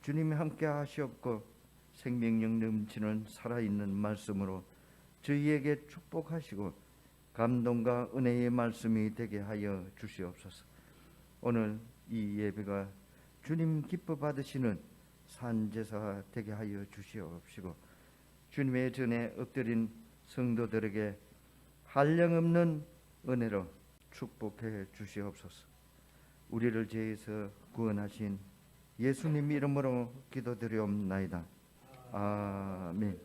주님이 함께 하시옵고 생명력 넘치는 살아있는 말씀으로 저희에게 축복하시고 감동과 은혜의 말씀이 되게 하여 주시옵소서. 오늘 이 예배가 주님 기뻐 받으시는 산제사가 되게 하여 주시옵시고 주님의 전에 엎드린 성도들에게 한량없는 은혜로 축복해 주시옵소서. 우리를 죄에서 구원하신 예수님 이름으로 기도드리옵나이다. 아멘.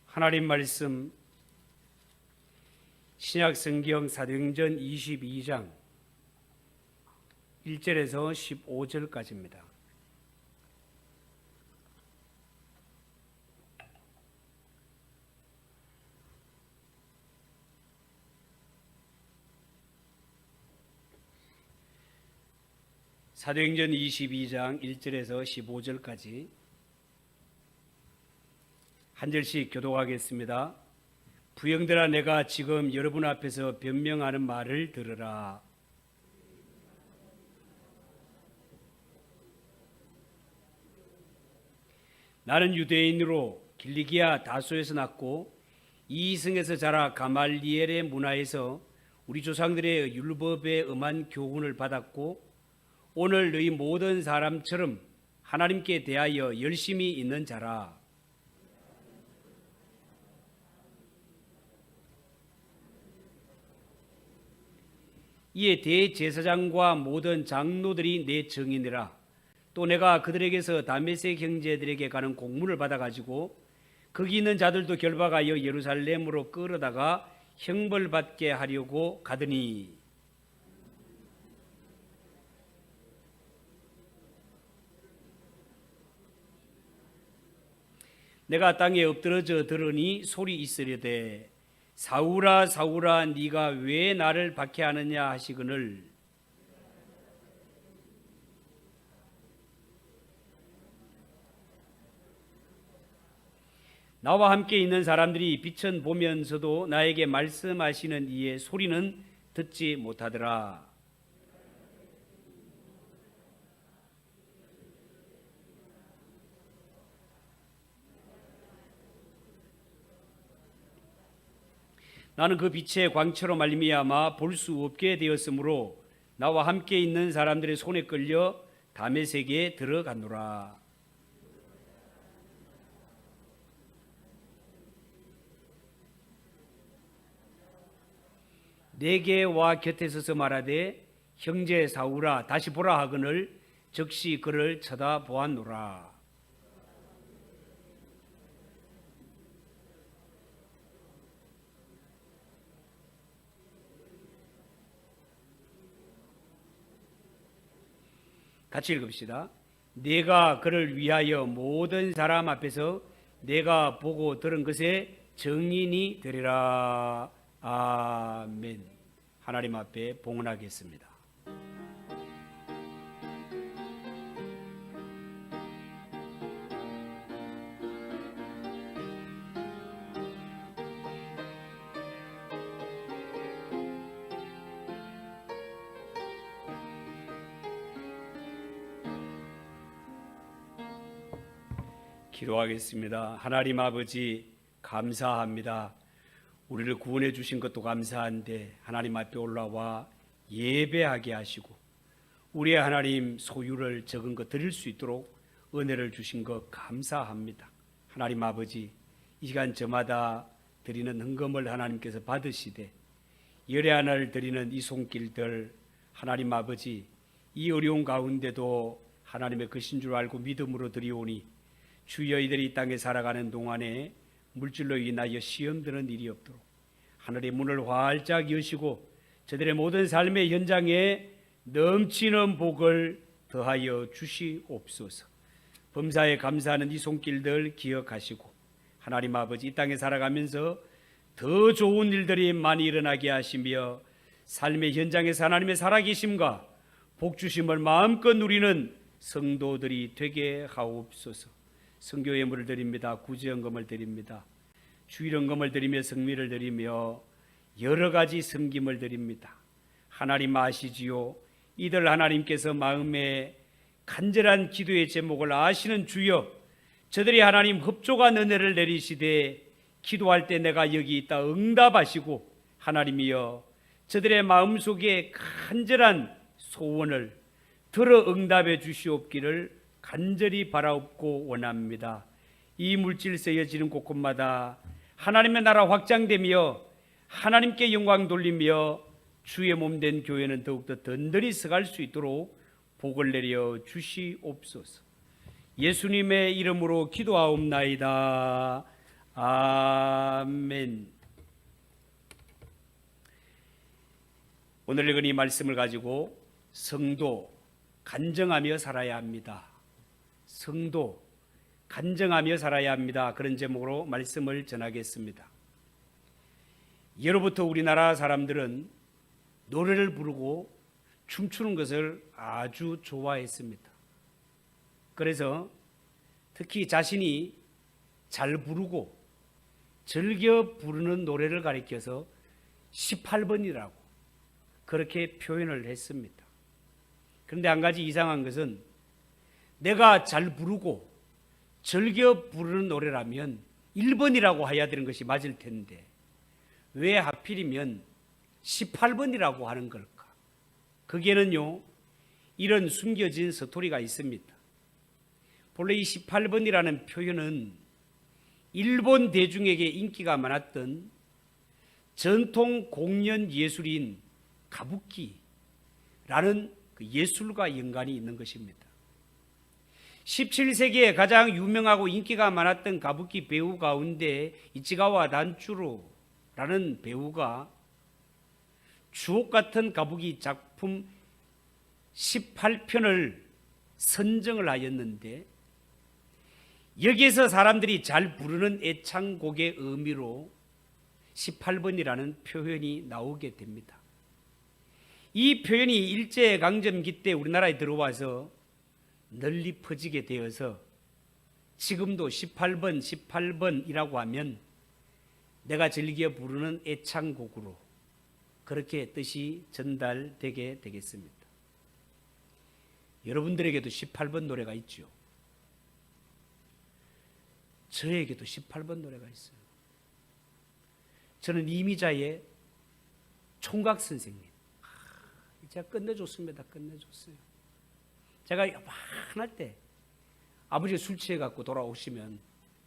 하나님 말씀 신약 성경 사도행전 22장 1절에서 15절까지입니다. 사도행전 22장 1절에서 15절까지 한 절씩 교독하겠습니다. 부형들아, 내가 지금 여러분 앞에서 변명하는 말을 들으라. 나는 유대인으로 길리기아 다소에서 났고 이승에서 자라 가말리엘의 문화에서 우리 조상들의 율법에 엄한 교훈을 받았고 오늘 너희 모든 사람처럼 하나님께 대하여 열심히 있는 자라. 이에 대제사장과 모든 장로들이 내 증인이라. 또 내가 그들에게서 다메섹 형제들에게 가는 공문을 받아가지고 거기 있는 자들도 결박하여 예루살렘으로 끌어다가 형벌받게 하려고 가더니 내가 땅에 엎드러져 들으니 소리 있으려되 사울아 사울아 네가 왜 나를 박해하느냐 하시거늘 나와 함께 있는 사람들이 빛은 보면서도 나에게 말씀하시는 이의 소리는 듣지 못하더라. 나는 그 빛의 광채로 말미암아 볼 수 없게 되었으므로 나와 함께 있는 사람들의 손에 끌려 다메섹에 들어갔노라. 내게 와 곁에 서서 말하되 형제 사울아 다시 보라 하거늘 즉시 그를 쳐다보았노라. 같이 읽읍시다. 내가 그를 위하여 모든 사람 앞에서 내가 보고 들은 것에 증인이 되리라. 아멘. 하나님 앞에 봉헌하겠습니다. 기도하겠습니다. 하나님 아버지 감사합니다. 우리를 구원해 주신 것도 감사한데 하나님 앞에 올라와 예배하게 하시고 우리의 하나님 소유를 적은 것 드릴 수 있도록 은혜를 주신 것 감사합니다. 하나님 아버지 이 시간 저마다 드리는 헌금을 하나님께서 받으시되 열의 하나를 드리는 이 손길들 하나님 아버지 이 어려운 가운데도 하나님의 것인 줄 알고 믿음으로 드리오니 주여 이들이 이 땅에 살아가는 동안에 물질로 인하여 시험드는 일이 없도록 하늘의 문을 활짝 여시고 저들의 모든 삶의 현장에 넘치는 복을 더하여 주시옵소서. 범사에 감사하는 이 손길들 기억하시고 하나님 아버지 이 땅에 살아가면서 더 좋은 일들이 많이 일어나게 하시며 삶의 현장에서 하나님의 살아계심과 복주심을 마음껏 누리는 성도들이 되게 하옵소서. 선교 예물을 드립니다. 구제연금을 드립니다. 주일연금을 드리며 성미를 드리며 여러 가지 섬김을 드립니다. 하나님 아시지요? 이들 하나님께서 마음에 간절한 기도의 제목을 아시는 주여, 저들이 하나님 흡족한 은혜를 내리시되 기도할 때 내가 여기 있다 응답하시고 하나님이여 저들의 마음속에 간절한 소원을 들어 응답해 주시옵기를 간절히 바라옵고 원합니다. 이 물질 쓰여지는 곳곳마다 하나님의 나라 확장되며 하나님께 영광 돌리며 주의 몸된 교회는 더욱더 든든히 서갈 수 있도록 복을 내려 주시옵소서. 예수님의 이름으로 기도하옵나이다. 아멘. 오늘 읽은 이 말씀을 가지고 성도 간정하며 살아야 합니다. 성도 간정하며 살아야 합니다. 그런 제목으로 말씀을 전하겠습니다. 예로부터 우리나라 사람들은 노래를 부르고 춤추는 것을 아주 좋아했습니다. 그래서 특히 자신이 잘 부르고 즐겨 부르는 노래를 가리켜서 18번이라고 그렇게 표현을 했습니다. 그런데 한 가지 이상한 것은 내가 잘 부르고 즐겨 부르는 노래라면 1번이라고 해야 되는 것이 맞을 텐데 왜 하필이면 18번이라고 하는 걸까? 거기에는요 이런 숨겨진 스토리가 있습니다. 본래 이 18번이라는 표현은 일본 대중에게 인기가 많았던 전통 공연 예술인 가부키라는 그 예술과 연관이 있는 것입니다. 17세기에 가장 유명하고 인기가 많았던 가부키 배우 가운데 이치가와 단추로라는 배우가 주옥 같은 가부키 작품 18편을 선정을 하였는데 여기에서 사람들이 잘 부르는 애창곡의 의미로 18번이라는 표현이 나오게 됩니다. 이 표현이 일제강점기 때 우리나라에 들어와서 널리 퍼지게 되어서 지금도 18번, 18번이라고 하면 내가 즐겨 부르는 애창곡으로 그렇게 뜻이 전달되게 되겠습니다. 여러분들에게도 18번 노래가 있죠. 저에게도 18번 노래가 있어요. 저는 이미자의 총각 선생님. 제가 끝내줬습니다. 끝내줬어요. 제가 요만할 때 아버지가 술 취해갖고 돌아오시면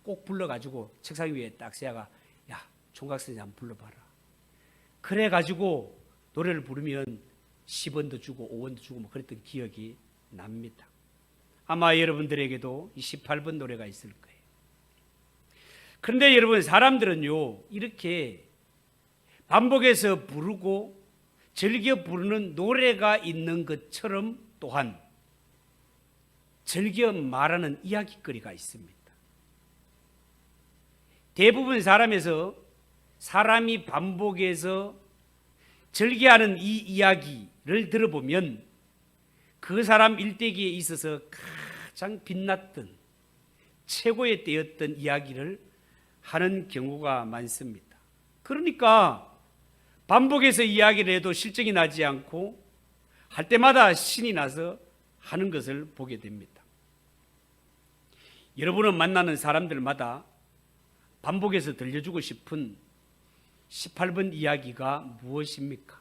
꼭 불러가지고 책상 위에 딱 세아가 야 총각 선생님 한번 불러봐라. 그래가지고 노래를 부르면 10원도 주고 5원도 주고 뭐 그랬던 기억이 납니다. 아마 여러분들에게도 이 18번 노래가 있을 거예요. 그런데 여러분 사람들은요 이렇게 반복해서 부르고 즐겨 부르는 노래가 있는 것처럼 또한 즐겨 말하는 이야기거리가 있습니다. 대부분 사람이 반복해서 즐겨하는 이 이야기를 들어보면 그 사람 일대기에 있어서 가장 빛났던 최고의 때였던 이야기를 하는 경우가 많습니다. 그러니까 반복해서 이야기를 해도 실증이 나지 않고 할 때마다 신이 나서 하는 것을 보게 됩니다. 여러분은 만나는 사람들마다 반복해서 들려주고 싶은 18번 이야기가 무엇입니까?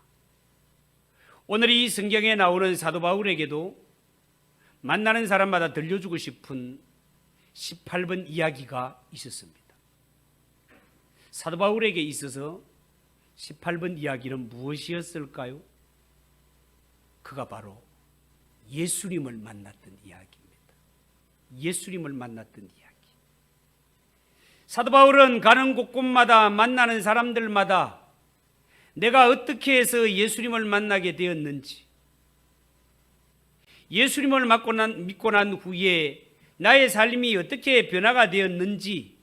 오늘 이 성경에 나오는 사도 바울에게도 만나는 사람마다 들려주고 싶은 18번 이야기가 있었습니다. 사도 바울에게 있어서 18번 이야기는 무엇이었을까요? 그가 바로 예수님을 만났던 이야기입니다. 예수님을 만났던 이야기. 사도 바울은 가는 곳곳마다 만나는 사람들마다 내가 어떻게 해서 예수님을 만나게 되었는지, 예수님을 믿고 난 후에 나의 삶이 어떻게 변화가 되었는지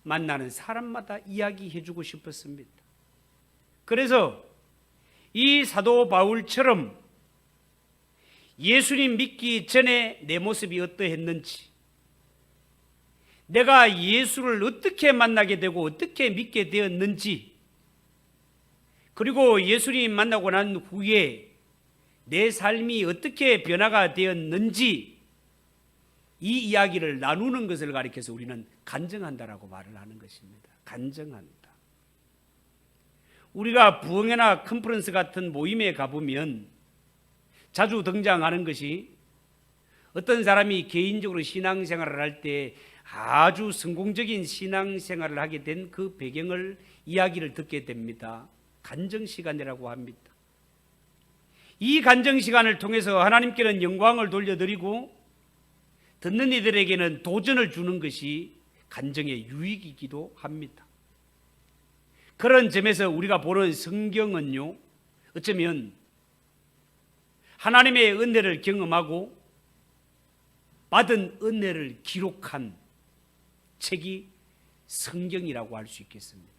만나는 사람마다 이야기해주고 싶었습니다. 그래서 이 사도 바울처럼 예수님 믿기 전에 내 모습이 어떠했는지, 내가 예수를 어떻게 만나게 되고 어떻게 믿게 되었는지, 그리고 예수님 만나고 난 후에 내 삶이 어떻게 변화가 되었는지 이 이야기를 나누는 것을 가리켜서 우리는 간증한다라고 말을 하는 것입니다. 간증한다. 우리가 부흥회나 컨퍼런스 같은 모임에 가보면 자주 등장하는 것이 어떤 사람이 개인적으로 신앙생활을 할 때 아주 성공적인 신앙생활을 하게 된 그 배경을 이야기를 듣게 됩니다. 간증시간이라고 합니다. 이 간증시간을 통해서 하나님께는 영광을 돌려드리고 듣는 이들에게는 도전을 주는 것이 간증의 유익이기도 합니다. 그런 점에서 우리가 보는 성경은요, 어쩌면 하나님의 은혜를 경험하고 받은 은혜를 기록한 책이 성경이라고 할 수 있겠습니다.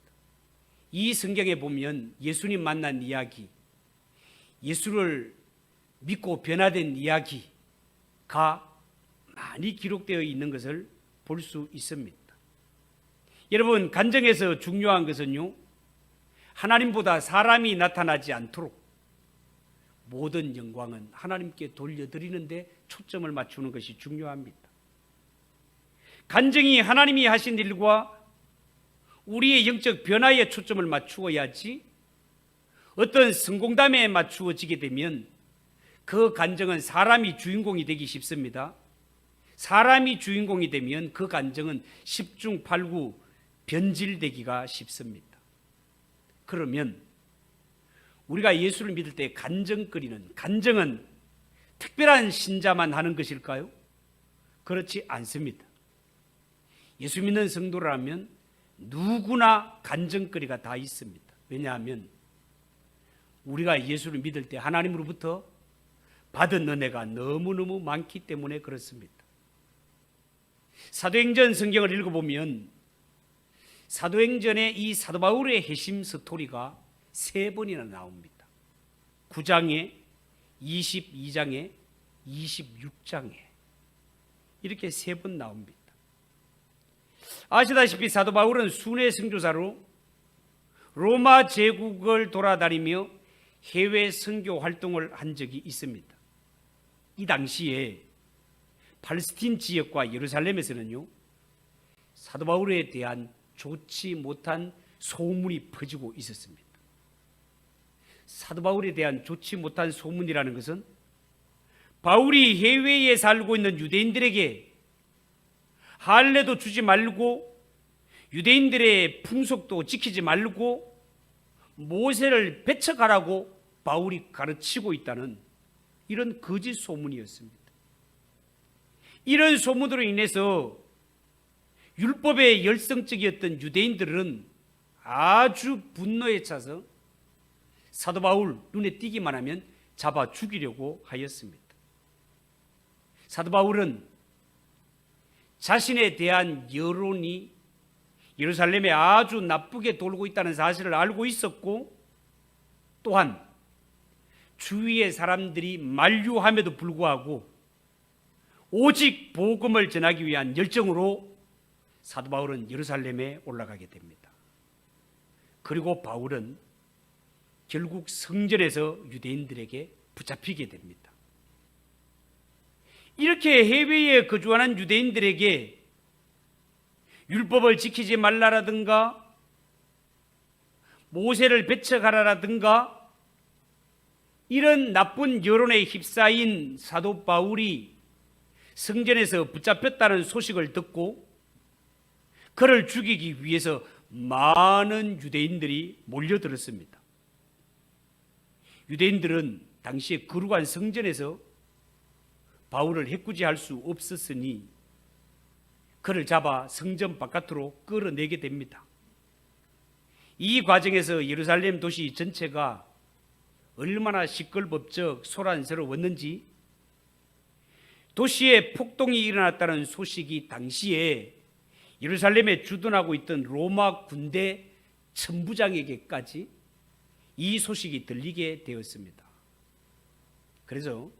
이 성경에 보면 예수님 만난 이야기, 예수를 믿고 변화된 이야기가 많이 기록되어 있는 것을 볼 수 있습니다. 여러분, 간증에서 중요한 것은요, 하나님보다 사람이 나타나지 않도록 모든 영광은 하나님께 돌려드리는 데 초점을 맞추는 것이 중요합니다. 간증이 하나님이 하신 일과 우리의 영적 변화에 초점을 맞추어야지, 어떤 성공담에 맞추어지게 되면 그 간증은 사람이 주인공이 되기 쉽습니다. 사람이 주인공이 되면 그 간증은 10중 8구 변질되기가 쉽습니다. 그러면 우리가 예수를 믿을 때 간증은 특별한 신자만 하는 것일까요? 그렇지 않습니다. 예수 믿는 성도라면 누구나 간증거리가 다 있습니다. 왜냐하면 우리가 예수를 믿을 때 하나님으로부터 받은 은혜가 너무너무 많기 때문에 그렇습니다. 사도행전 성경을 읽어보면 사도행전에 이 사도 바울의 회심 스토리가 3번이나 나옵니다. 9장에, 22장에, 26장에 이렇게 3번 나옵니다. 아시다시피 사도 바울은 순회 선교사로 로마 제국을 돌아다니며 해외 선교 활동을 한 적이 있습니다. 이 당시에 팔레스틴 지역과 예루살렘에서는요, 사도 바울에 대한 좋지 못한 소문이 퍼지고 있었습니다. 사도 바울에 대한 좋지 못한 소문이라는 것은 바울이 해외에 살고 있는 유대인들에게 할례도 주지 말고 유대인들의 풍속도 지키지 말고 모세를 배척하라고 바울이 가르치고 있다는 이런 거짓 소문이었습니다. 이런 소문으로 인해서 율법에 열성적이었던 유대인들은 아주 분노에 차서 사도 바울 눈에 띄기만 하면 잡아 죽이려고 하였습니다. 사도 바울은 자신에 대한 여론이 예루살렘에 아주 나쁘게 돌고 있다는 사실을 알고 있었고, 또한 주위의 사람들이 만류함에도 불구하고 오직 복음을 전하기 위한 열정으로 사도 바울은 예루살렘에 올라가게 됩니다. 그리고 바울은 결국 성전에서 유대인들에게 붙잡히게 됩니다. 이렇게 해외에 거주하는 유대인들에게 율법을 지키지 말라라든가 모세를 배척하라라든가 이런 나쁜 여론에 휩싸인 사도 바울이 성전에서 붙잡혔다는 소식을 듣고 그를 죽이기 위해서 많은 유대인들이 몰려들었습니다. 유대인들은 당시에 거룩한 성전에서 바울을 해코지할 수 없었으니 그를 잡아 성전 바깥으로 끌어내게 됩니다. 이 과정에서 예루살렘 도시 전체가 얼마나 시끌벅적 소란스러웠는지, 도시에 폭동이 일어났다는 소식이 당시에 예루살렘에 주둔하고 있던 로마 군대 천부장에게까지 이 소식이 들리게 되었습니다. 그래서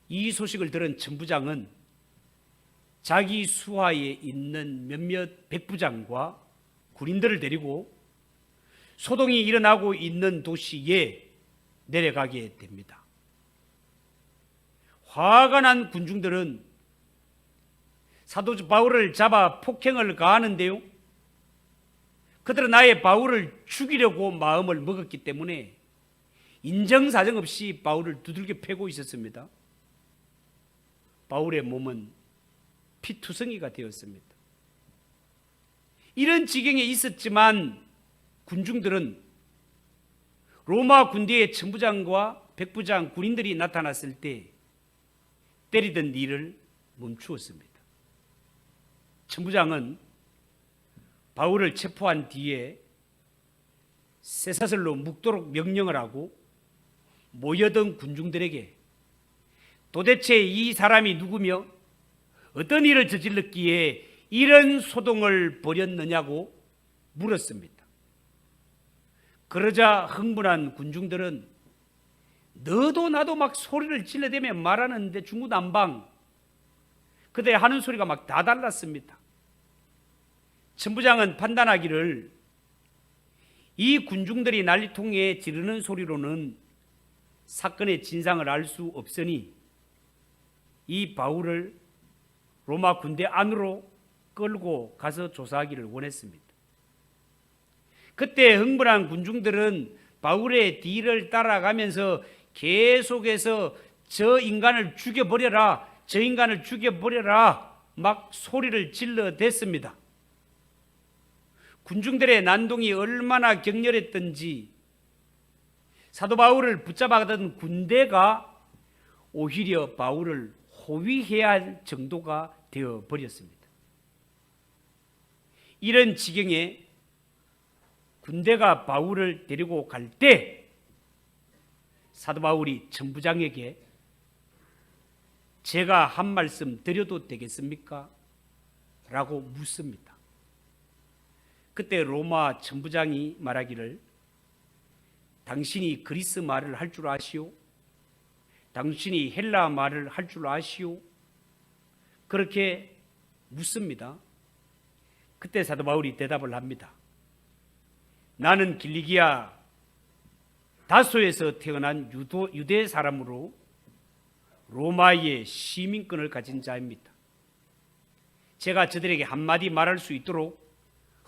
이 소식을 들은 천부장은 자기 수하에 있는 몇몇 백부장과 군인들을 데리고 소동이 일어나고 있는 도시에 내려가게 됩니다. 화가 난 군중들은 사도 바울을 잡아 폭행을 가하는데요, 그들은 아예 바울을 죽이려고 마음을 먹었기 때문에 인정사정 없이 바울을 두들겨 패고 있었습니다. 바울의 몸은 피투성이가 되었습니다. 이런 지경에 있었지만 군중들은 로마 군대의 천부장과 백부장 군인들이 나타났을 때 때리던 일을 멈추었습니다. 천부장은 바울을 체포한 뒤에 쇠사슬로 묶도록 명령을 하고 모여든 군중들에게 도대체 이 사람이 누구며 어떤 일을 저질렀기에 이런 소동을 벌였느냐고 물었습니다. 그러자 흥분한 군중들은 너도 나도 막 소리를 질러대며 말하는데 중구난방 그들의 하는 소리가 막 다 달랐습니다. 천부장은 판단하기를 이 군중들이 난리통에 지르는 소리로는 사건의 진상을 알 수 없으니 이 바울을 로마 군대 안으로 끌고 가서 조사하기를 원했습니다. 그때 흥분한 군중들은 바울의 뒤를 따라가면서 계속해서 저 인간을 죽여버려라, 저 인간을 죽여버려라 막 소리를 질러댔습니다. 군중들의 난동이 얼마나 격렬했던지 사도 바울을 붙잡아가던 군대가 오히려 바울을 호위해야 할 정도가 되어버렸습니다. 이런 지경에 군대가 바울을 데리고 갈 때 사도 바울이 천부장에게 제가 한 말씀 드려도 되겠습니까? 라고 묻습니다. 그때 로마 천부장이 말하기를 당신이 그리스 말을 할 줄 아시오? 당신이 헬라 말을 할 줄 아시오? 그렇게 묻습니다. 그때 사도 바울이 대답을 합니다. 나는 길리기아 다소에서 태어난 유대 사람으로 로마의 시민권을 가진 자입니다. 제가 저들에게 한마디 말할 수 있도록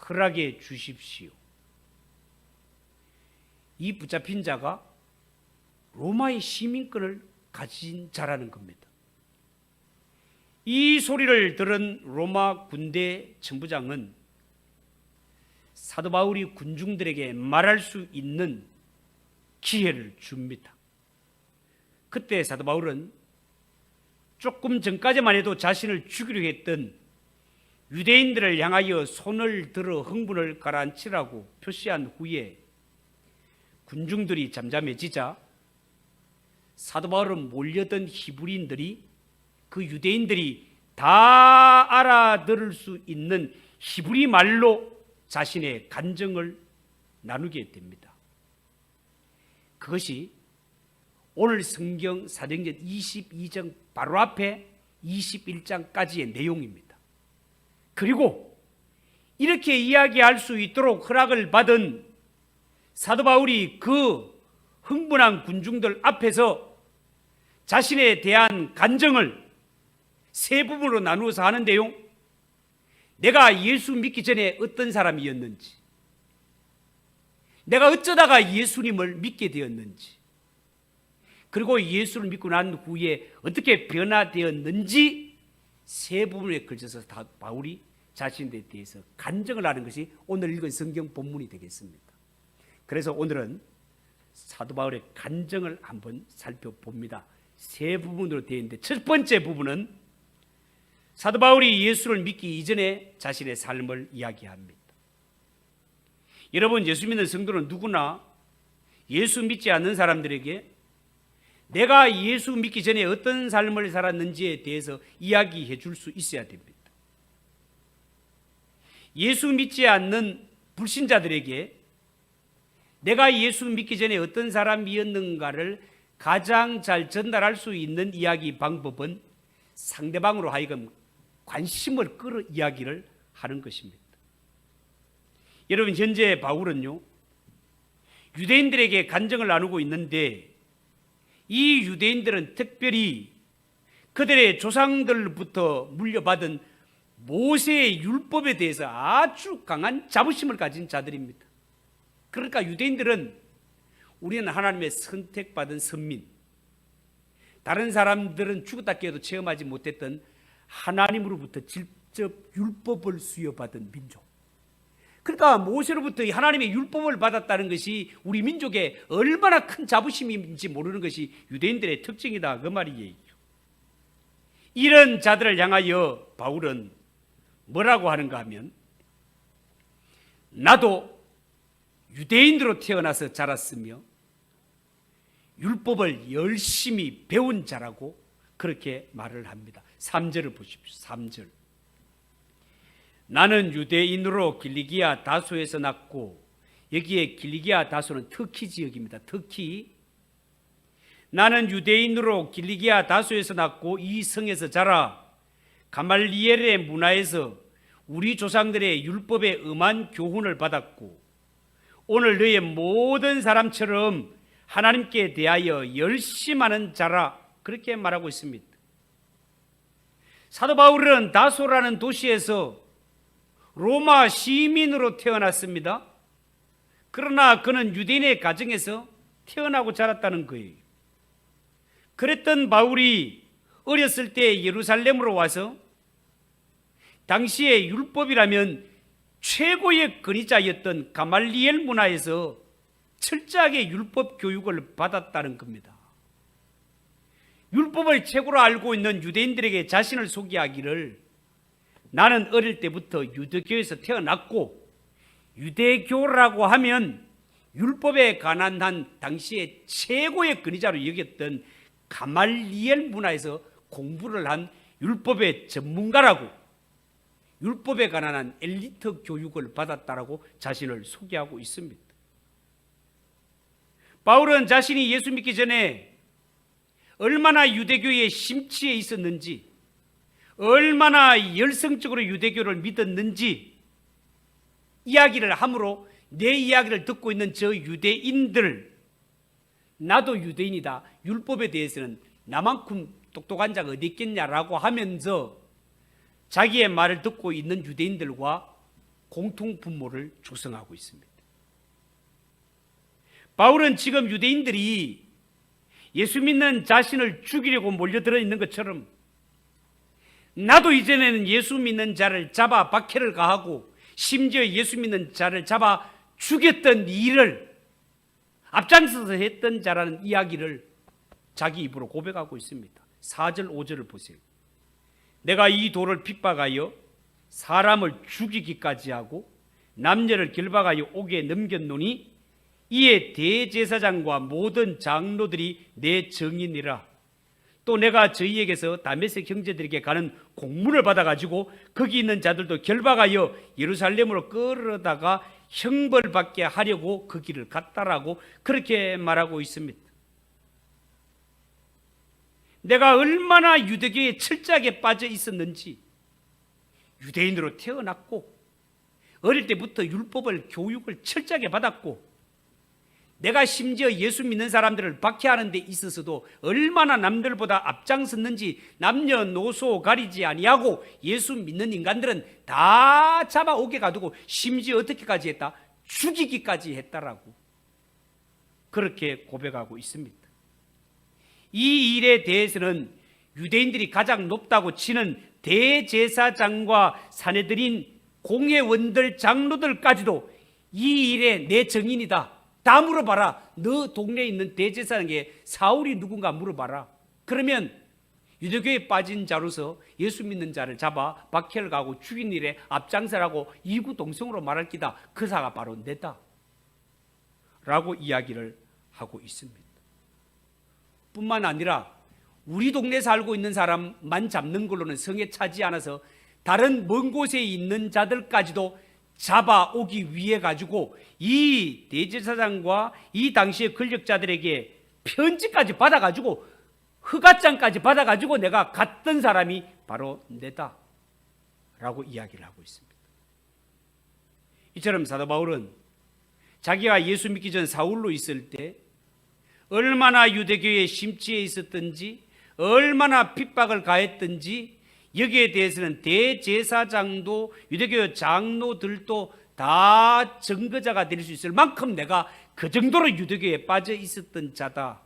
허락해 주십시오. 이 붙잡힌 자가 로마의 시민권을 가진 자라는 겁니다. 이 소리를 들은 로마 군대 천부장은 사도 바울이 군중들에게 말할 수 있는 기회를 줍니다. 그때 사도 바울은 조금 전까지만 해도 자신을 죽이려 했던 유대인들을 향하여 손을 들어 흥분을 가라앉히라고 표시한 후에 군중들이 잠잠해지자 사도 바울은 몰려든 히브리인들이 그 유대인들이 다 알아들을 수 있는 히브리 말로 자신의 간증을 나누게 됩니다. 그것이 오늘 성경 사도행전 22장 바로 앞에 21장까지의 내용입니다. 그리고 이렇게 이야기할 수 있도록 허락을 받은 사도 바울이 그 흥분한 군중들 앞에서 자신에 대한 간증을 세 부분으로 나누어서 하는데요. 내가 예수 믿기 전에 어떤 사람이었는지, 내가 어쩌다가 예수님을 믿게 되었는지, 그리고 예수를 믿고 난 후에 어떻게 변화되었는지 세 부분에 걸쳐서 다 바울이 자신에 대해서 간증을 하는 것이 오늘 읽은 성경 본문이 되겠습니다. 그래서 오늘은 사도 바울의 간증을 한번 살펴봅니다. 세 부분으로 되어 있는데 첫 번째 부분은 사도 바울이 예수를 믿기 이전에 자신의 삶을 이야기합니다. 여러분, 예수 믿는 성도는 누구나 예수 믿지 않는 사람들에게 내가 예수 믿기 전에 어떤 삶을 살았는지에 대해서 이야기해 줄 수 있어야 됩니다. 예수 믿지 않는 불신자들에게 내가 예수 믿기 전에 어떤 사람이었는가를 가장 잘 전달할 수 있는 이야기 방법은 상대방으로 하여금 관심을 끌어 이야기를 하는 것입니다. 여러분, 현재 바울은요, 유대인들에게 간증을 나누고 있는데 이 유대인들은 특별히 그들의 조상들부터 물려받은 모세의 율법에 대해서 아주 강한 자부심을 가진 자들입니다. 그러니까 유대인들은 우리는 하나님의 선택받은 선민, 다른 사람들은 죽었다 깨어도 체험하지 못했던 하나님으로부터 직접 율법을 수여받은 민족. 그러니까 모세로부터 하나님의 율법을 받았다는 것이 우리 민족의 얼마나 큰 자부심인지 모르는 것이 유대인들의 특징이다, 그 말이에요. 이런 자들을 향하여 바울은 뭐라고 하는가 하면, 나도 유대인으로 태어나서 자랐으며 율법을 열심히 배운 자라고 그렇게 말을 합니다. 3절을 보십시오. 3절. 나는 유대인으로 길리기아 다소에서 났고, 여기에 길리기아 다소는 터키 지역입니다. 터키. 나는 유대인으로 길리기아 다소에서 났고 이 성에서 자라 가말리엘의 문화에서 우리 조상들의 율법에 엄한 교훈을 받았고, 오늘 너의 모든 사람처럼 하나님께 대하여 열심하는 자라, 그렇게 말하고 있습니다. 사도 바울은 다소라는 도시에서 로마 시민으로 태어났습니다. 그러나 그는 유대인의 가정에서 태어나고 자랐다는 거예요. 그랬던 바울이 어렸을 때 예루살렘으로 와서 당시의 율법이라면 최고의 권위자였던 가말리엘 문화에서 철저하게 율법 교육을 받았다는 겁니다. 율법을 최고로 알고 있는 유대인들에게 자신을 소개하기를, 나는 어릴 때부터 유대교에서 태어났고, 유대교라고 하면 율법에 관한 한 당시의 최고의 권위자로 여겼던 가말리엘 문화에서 공부를 한 율법의 전문가라고, 율법에 관한 한 엘리트 교육을 받았다라고 자신을 소개하고 있습니다. 바울은 자신이 예수 믿기 전에 얼마나 유대교에 심취해 있었는지, 얼마나 열성적으로 유대교를 믿었는지 이야기를 함으로 내 이야기를 듣고 있는 저 유대인들, 나도 유대인이다, 율법에 대해서는 나만큼 똑똑한 자가 어디 있겠냐라고 하면서 자기의 말을 듣고 있는 유대인들과 공통분모를 조성하고 있습니다. 바울은 지금 유대인들이 예수 믿는 자신을 죽이려고 몰려들어 있는 것처럼, 나도 이전에는 예수 믿는 자를 잡아 박해를 가하고 심지어 예수 믿는 자를 잡아 죽였던 일을 앞장서서 했던 자라는 이야기를 자기 입으로 고백하고 있습니다. 4절 5절을 보세요. 내가 이 도를 핍박하여 사람을 죽이기까지 하고 남녀를 결박하여 옥에 넘겼노니 이에 대제사장과 모든 장로들이 내 증인이라. 또 내가 저희에게서 다메섹 형제들에게 가는 공문을 받아가지고 거기 있는 자들도 결박하여 예루살렘으로 끌어다가 형벌받게 하려고 그 길을 갔다라고 그렇게 말하고 있습니다. 내가 얼마나 유대교에 철저하게 빠져 있었는지, 유대인으로 태어났고 어릴 때부터 율법을 교육을 철저하게 받았고, 내가 심지어 예수 믿는 사람들을 박해하는 데 있어서도 얼마나 남들보다 앞장섰는지 남녀노소 가리지 아니하고 예수 믿는 인간들은 다 잡아 옥에 가두고 심지어 어떻게까지 했다? 죽이기까지 했다라고 그렇게 고백하고 있습니다. 이 일에 대해서는 유대인들이 가장 높다고 치는 대제사장과 사내들인 공회원들 장로들까지도 이 일에 내 증인이다, 다 물어봐라. 너 동네에 있는 대제사장에게 사울이 누군가 물어봐라. 그러면 유대교에 빠진 자로서 예수 믿는 자를 잡아 박해를 가고 죽인 일에 앞장서라고 이구동성으로 말할 기다. 그 사가 바로 내다 라고 이야기를 하고 있습니다. 뿐만 아니라 우리 동네에 살고 있는 사람만 잡는 걸로는 성에 차지 않아서 다른 먼 곳에 있는 자들까지도 잡아오기 위해 가지고 이 대제사장과 이 당시의 권력자들에게 편지까지 받아가지고 허가장까지 받아가지고 내가 갔던 사람이 바로 내다. 라고 이야기를 하고 있습니다. 이처럼 사도 바울은 자기가 예수 믿기 전 사울로 있을 때 얼마나 유대교에 심취해 있었던지, 얼마나 핍박을 가했던지, 여기에 대해서는 대제사장도 유대교 장로들도 다 증거자가 될 수 있을 만큼 내가 그 정도로 유대교에 빠져 있었던 자다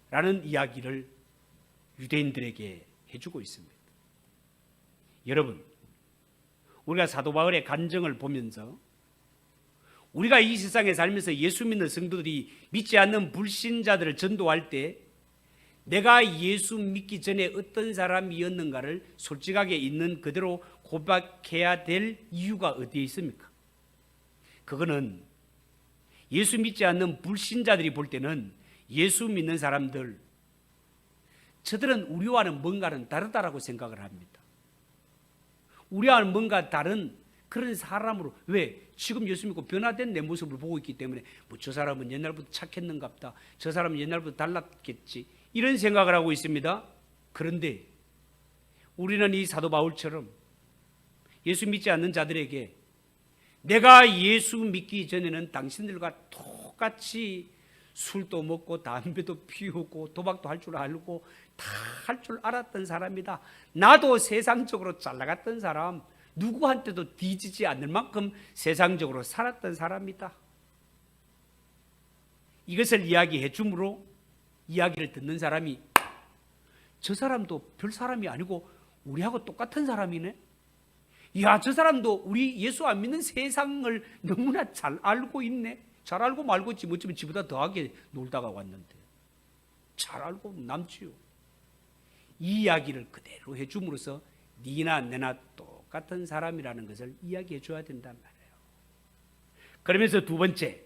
라는 이야기를 유대인들에게 해주고 있습니다. 여러분, 우리가 사도 바울의 간증을 보면서 우리가 이 세상에 살면서 예수 믿는 성도들이 믿지 않는 불신자들을 전도할 때 내가 예수 믿기 전에 어떤 사람이었는가를 솔직하게 있는 그대로 고백해야 될 이유가 어디에 있습니까? 그거는 예수 믿지 않는 불신자들이 볼 때는 예수 믿는 사람들, 저들은 우리와는 뭔가는 다르다라고 생각을 합니다. 우리와는 뭔가 다른 그런 사람으로, 왜? 지금 예수 믿고 변화된 내 모습을 보고 있기 때문에 저 사람은 옛날부터 착했는갑다, 저 사람은 옛날부터 달랐겠지, 이런 생각을 하고 있습니다. 그런데 우리는 이 사도 바울처럼 예수 믿지 않는 자들에게 내가 예수 믿기 전에는 당신들과 똑같이 술도 먹고 담배도 피우고 도박도 할 줄 알고 다 할 줄 알았던 사람이다. 나도 세상적으로 잘 나갔던 사람, 누구한테도 뒤지지 않을 만큼 세상적으로 살았던 사람이다. 이것을 이야기해 주므로 이야기를 듣는 사람이 저 사람도 별 사람이 아니고 우리하고 똑같은 사람이네. 야, 저 사람도 우리 예수 안 믿는 세상을 너무나 잘 알고 있네. 잘 알고 말고 있지, 어쩌면 지보다 더하게 놀다가 왔는데 잘 알고 남지요. 이 이야기를 그대로 해줌으로써 니나 내나 똑같은 사람이라는 것을 이야기해 줘야 된단 말이에요. 그러면서 두 번째,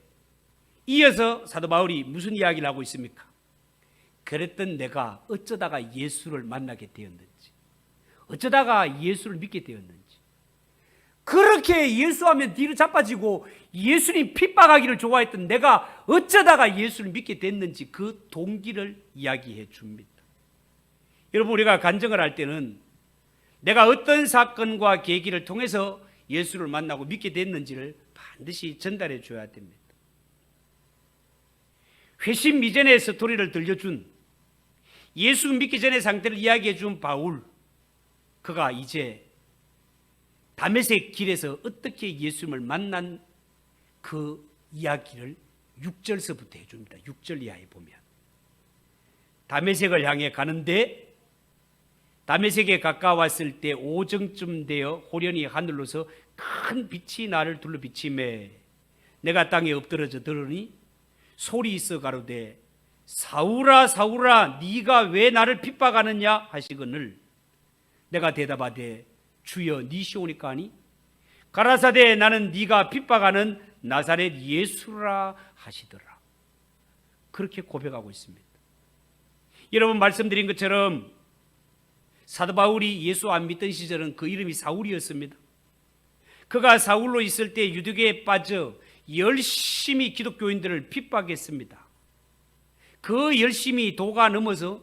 이어서 사도 바울이 무슨 이야기를 하고 있습니까? 그랬던 내가 어쩌다가 예수를 만나게 되었는지, 어쩌다가 예수를 믿게 되었는지, 그렇게 예수하면 뒤로 자빠지고 예수님 핍박하기를 좋아했던 내가 어쩌다가 예수를 믿게 됐는지 그 동기를 이야기해 줍니다. 여러분, 우리가 간증을 할 때는 내가 어떤 사건과 계기를 통해서 예수를 만나고 믿게 됐는지를 반드시 전달해 줘야 됩니다. 회심 이전의 스토리를 들려준, 예수 믿기 전의 상태를 이야기해 준 바울, 그가 이제 다메섹 길에서 어떻게 예수님을 만난 그 이야기를 6절서부터 해줍니다. 6절 이하에 보면 다메섹을 향해 가는데 다메섹에 가까웠을 때 오정쯤 되어 호련히 하늘로서 큰 빛이 나를 둘러 비치매 내가 땅에 엎드러져 들으니 소리 있어 가로되 사울아 사울아 네가 왜 나를 핍박하느냐 하시거늘 내가 대답하되 주여 니시오니까 하니 가라사대 나는 네가 핍박하는 나사렛 예수라 하시더라. 그렇게 고백하고 있습니다. 여러분, 말씀드린 것처럼 사도 바울이 예수 안 믿던 시절은 그 이름이 사울이었습니다. 그가 사울로 있을 때 유대교에 빠져 열심히 기독교인들을 핍박했습니다. 그 열심히 도가 넘어서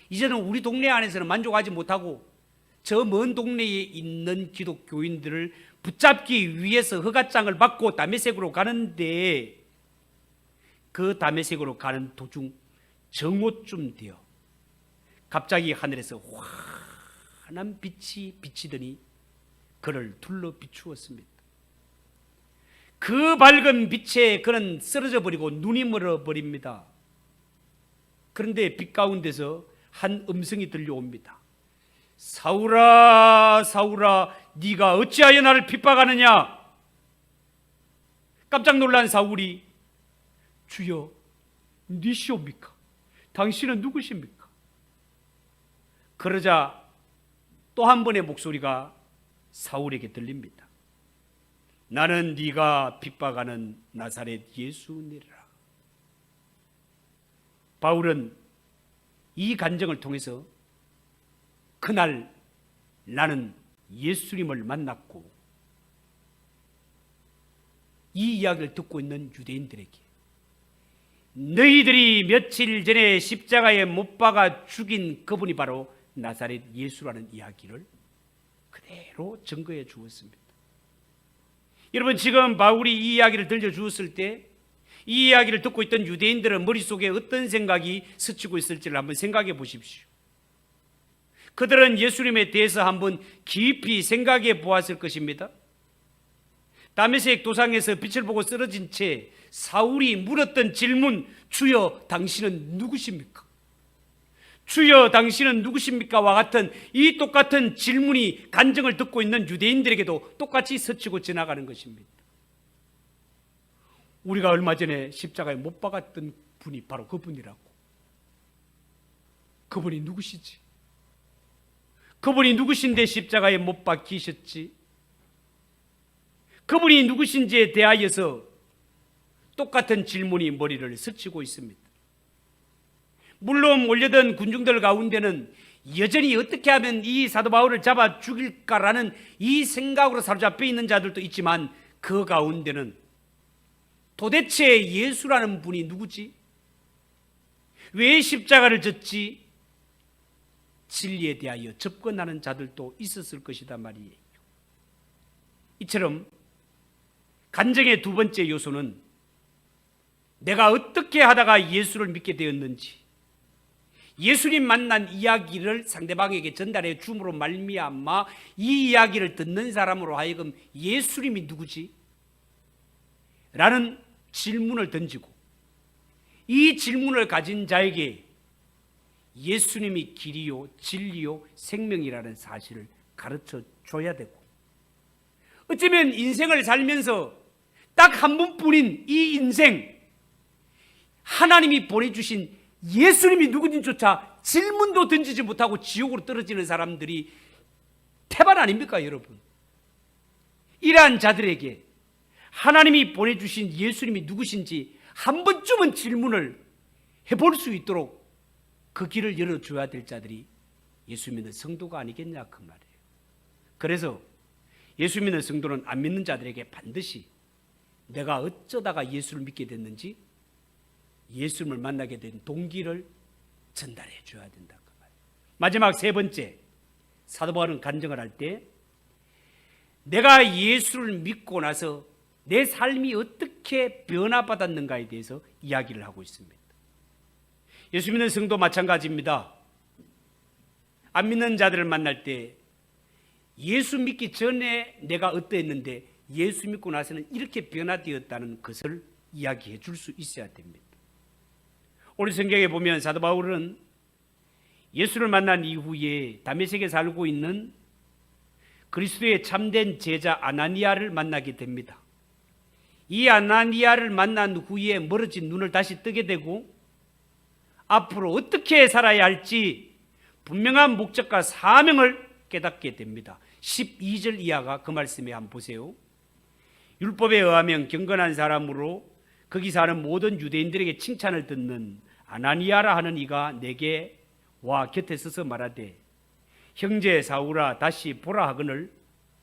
이제는 우리 동네 안에서는 만족하지 못하고 저 먼 동네에 있는 기독교인들을 붙잡기 위해서 허가장을 받고 다메섹으로 가는데 그 다메섹으로 가는 도중 정오쯤 되어 갑자기 하늘에서 환한 빛이 비치더니 그를 둘러 비추었습니다. 그 밝은 빛에 그는 쓰러져 버리고 눈이 멀어버립니다. 그런데 빛 가운데서 한 음성이 들려옵니다. 사울아 사울아 네가 어찌하여 나를 핍박하느냐. 깜짝 놀란 사울이 주여 니시옵니까? 당신은 누구십니까? 그러자 또 한 번의 목소리가 사울에게 들립니다. 나는 네가 핍박하는 나사렛 예수니라. 바울은 이 간증을 통해서 그날 나는 예수님을 만났고 이 이야기를 듣고 있는 유대인들에게 너희들이 며칠 전에 십자가에 못 박아 죽인 그분이 바로 나사렛 예수라는 이야기를 그대로 증거해 주었습니다. 여러분, 지금 바울이 이 이야기를 들려주었을 때 이 이야기를 듣고 있던 유대인들은 머릿속에 어떤 생각이 스치고 있을지를 한번 생각해 보십시오. 그들은 예수님에 대해서 한번 깊이 생각해 보았을 것입니다. 다메섹 도상에서 빛을 보고 쓰러진 채 사울이 물었던 질문, 주여 당신은 누구십니까? 주여 당신은 누구십니까?와 같은 이 똑같은 질문이 간증을 듣고 있는 유대인들에게도 똑같이 스치고 지나가는 것입니다. 우리가 얼마 전에 십자가에 못 박았던 분이 바로 그분이라고. 그분이 누구시지? 그분이 누구신데 십자가에 못 박히셨지? 그분이 누구신지에 대하여서 똑같은 질문이 머리를 스치고 있습니다. 물론 몰려든 군중들 가운데는 여전히 어떻게 하면 이 사도 바울을 잡아 죽일까라는 이 생각으로 사로잡혀 있는 자들도 있지만, 그 가운데는 도대체 예수라는 분이 누구지? 왜 십자가를 졌지? 진리에 대하여 접근하는 자들도 있었을 것이다 말이에요. 이처럼 간증의 두 번째 요소는 내가 어떻게 하다가 예수를 믿게 되었는지, 예수님 만난 이야기를 상대방에게 전달해 줌으로 말미암아 이 이야기를 듣는 사람으로 하여금 예수님이 누구지? 라는 질문을 던지고, 이 질문을 가진 자에게 예수님이 길이요 진리요 생명이라는 사실을 가르쳐 줘야 되고, 어쩌면 인생을 살면서 딱 한 번뿐인 이 인생, 하나님이 보내주신 예수님이 누구인지조차 질문도 던지지 못하고 지옥으로 떨어지는 사람들이 태반 아닙니까, 여러분? 이러한 자들에게 하나님이 보내주신 예수님이 누구신지 한 번쯤은 질문을 해볼 수 있도록 그 길을 열어줘야 될 자들이 예수 믿는 성도가 아니겠냐, 그 말이에요. 그래서 예수 믿는 성도는 안 믿는 자들에게 반드시 내가 어쩌다가 예수를 믿게 됐는지, 예수님을 만나게 된 동기를 전달해 줘야 된다, 그 말이에요. 마지막 세 번째, 사도 바울은 간증을 할 때 내가 예수를 믿고 나서 내 삶이 어떻게 변화받았는가에 대해서 이야기를 하고 있습니다. 예수 믿는 성도 마찬가지입니다. 안 믿는 자들을 만날 때 예수 믿기 전에 내가 어떠했는데 예수 믿고 나서는 이렇게 변화되었다는 것을 이야기해 줄 수 있어야 됩니다. 오늘 성경에 보면 사도 바울은 예수를 만난 이후에 다메섹에 살고 있는 그리스도의 참된 제자 아나니아를 만나게 됩니다. 이 아나니아를 만난 후에 멀어진 눈을 다시 뜨게 되고 앞으로 어떻게 살아야 할지 분명한 목적과 사명을 깨닫게 됩니다. 12절 이하가 그 말씀에 한번 보세요. 율법에 의하면 경건한 사람으로 거기 사는 모든 유대인들에게 칭찬을 듣는 아나니아라 하는 이가 내게 와 곁에 서서 말하되, 형제 사울아 다시 보라 하거늘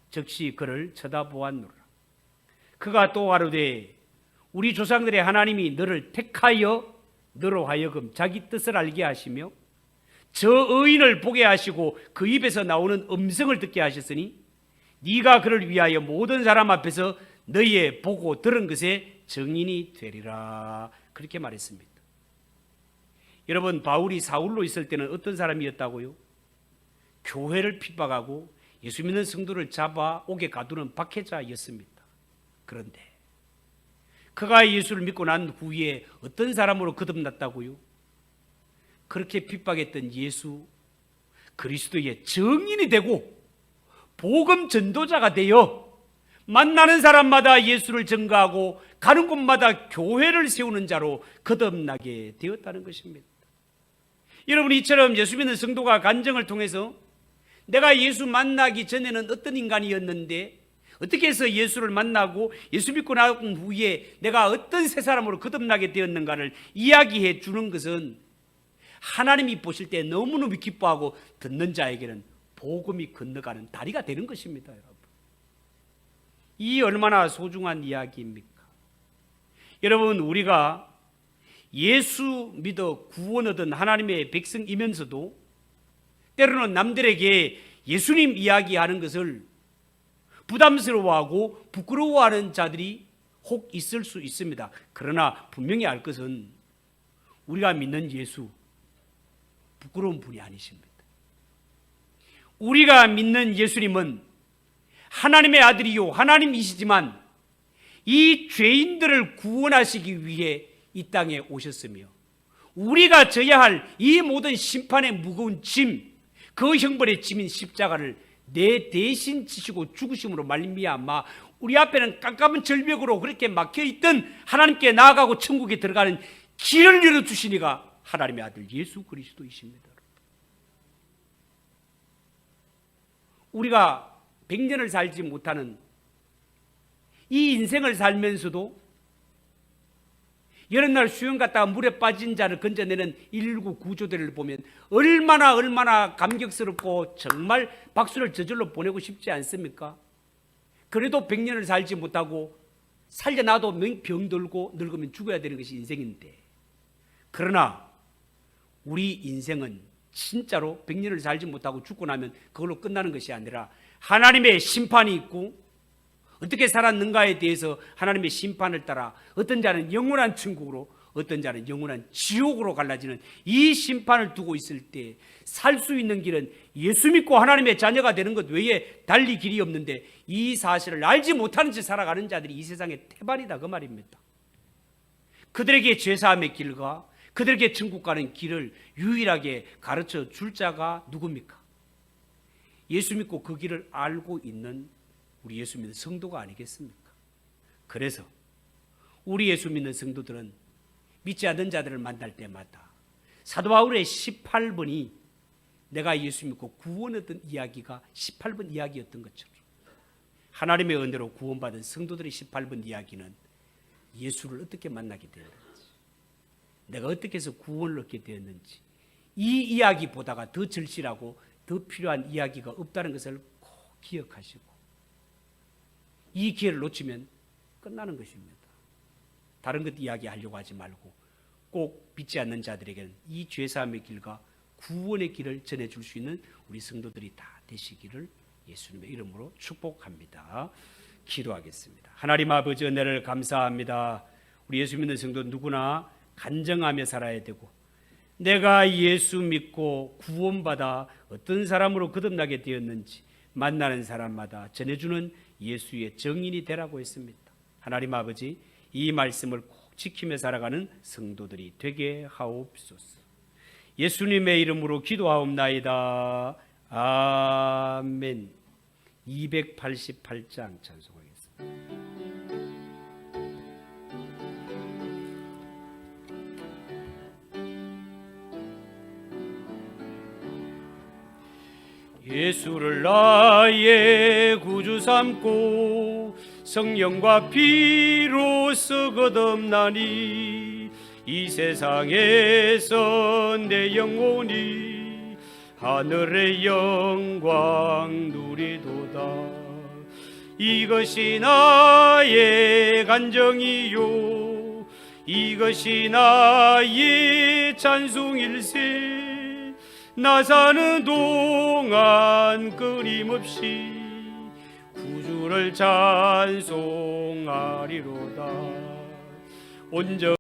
즉시 그를 쳐다보았노라. 그가 또 가로되, 우리 조상들의 하나님이 너를 택하여 너로 하여금 자기 뜻을 알게 하시며 저 의인을 보게 하시고 그 입에서 나오는 음성을 듣게 하셨으니 네가 그를 위하여 모든 사람 앞에서 너희의 보고 들은 것에 증인이 되리라. 그렇게 말했습니다. 여러분, 바울이 사울로 있을 때는 어떤 사람이었다고요? 교회를 핍박하고 예수 믿는 성도를 잡아 옥에 가두는 박해자였습니다. 그런데 그가 예수를 믿고 난 후에 어떤 사람으로 거듭났다고요? 그렇게 핍박했던 예수 그리스도의 증인이 되고 복음 전도자가 되어 만나는 사람마다 예수를 증거하고 가는 곳마다 교회를 세우는 자로 거듭나게 되었다는 것입니다. 여러분, 이처럼 예수 믿는 성도가 간증을 통해서 내가 예수 만나기 전에는 어떤 인간이었는데 어떻게 해서 예수를 만나고 예수 믿고 난 후에 내가 어떤 새 사람으로 거듭나게 되었는가를 이야기해 주는 것은 하나님이 보실 때 너무너무 기뻐하고 듣는 자에게는 복음이 건너가는 다리가 되는 것입니다. 여러분, 이 얼마나 소중한 이야기입니까? 여러분, 우리가 예수 믿어 구원 얻은 하나님의 백성이면서도 때로는 남들에게 예수님 이야기하는 것을 부담스러워하고 부끄러워하는 자들이 혹 있을 수 있습니다. 그러나 분명히 알 것은 우리가 믿는 예수 부끄러운 분이 아니십니다. 우리가 믿는 예수님은 하나님의 아들이요 하나님이시지만 이 죄인들을 구원하시기 위해 이 땅에 오셨으며 우리가 져야 할 이 모든 심판의 무거운 짐, 그 형벌의 짐인 십자가를 내 대신 지시고 죽으심으로 말미암아 우리 앞에는 깜깜한 절벽으로 그렇게 막혀있던 하나님께 나아가고 천국에 들어가는 길을 열어주신 이가 하나님의 아들 예수 그리스도이십니다. 우리가 100년을 살지 못하는 이 인생을 살면서도 여느 날 수영 갔다가 물에 빠진 자를 건져내는 119 구조대를 보면 얼마나 감격스럽고 정말 박수를 저절로 보내고 싶지 않습니까? 그래도 100년을 살지 못하고 살려놔도 병들고 늙으면 죽어야 되는 것이 인생인데, 그러나 우리 인생은 진짜로 100년을 살지 못하고 죽고 나면 그걸로 끝나는 것이 아니라 하나님의 심판이 있고, 어떻게 살았는가에 대해서 하나님의 심판을 따라 어떤 자는 영원한 천국으로, 어떤 자는 영원한 지옥으로 갈라지는 이 심판을 두고 있을 때 살 수 있는 길은 예수 믿고 하나님의 자녀가 되는 것 외에 달리 길이 없는데, 이 사실을 알지 못하는 채 살아가는 자들이 이 세상에 태반이다 그 말입니다. 그들에게 죄사함의 길과 그들에게 천국 가는 길을 유일하게 가르쳐 줄 자가 누굽니까? 예수 믿고 그 길을 알고 있는 우리 예수 믿는 성도가 아니겠습니까? 그래서 우리 예수 믿는 성도들은 믿지 않는 자들을 만날 때마다 사도 바울의 18번이 내가 예수 믿고 구원했던 이야기가 18번 이야기였던 것처럼, 하나님의 은혜로 구원받은 성도들의 18번 이야기는 예수를 어떻게 만나게 되었는지, 내가 어떻게 해서 구원을 얻게 되었는지, 이 이야기보다가 더 절실하고 더 필요한 이야기가 없다는 것을 꼭 기억하시고 이 기회를 놓치면 끝나는 것입니다. 다른 것 이야기하려고 하지 말고 꼭 믿지 않는 자들에게는 이 죄사함의 길과 구원의 길을 전해줄 수 있는 우리 성도들이 다 되시기를 예수님의 이름으로 축복합니다. 기도하겠습니다. 하나님 아버지, 은혜를 감사합니다. 우리 예수 믿는 성도 누구나 간정하며 살아야 되고, 내가 예수 믿고 구원받아 어떤 사람으로 거듭나게 되었는지 만나는 사람마다 전해주는 예수의 증인이 되라고 했습니다. 하나님 아버지, 이 말씀을 꼭 지키며 살아가는 성도들이 되게 하옵소서. 예수님의 이름으로 기도하옵나이다. 아멘. 288장 찬송하겠습니다. 예수를 나의 구주 삼고 성령과 피로써 거듭나니 이 세상에서 내 영혼이 하늘의 영광 누리도다. 이것이 나의 간정이요, 이것이 나의 찬송일세. 나 사는 동안 끊임없이 구주를 찬송하리로다. 온전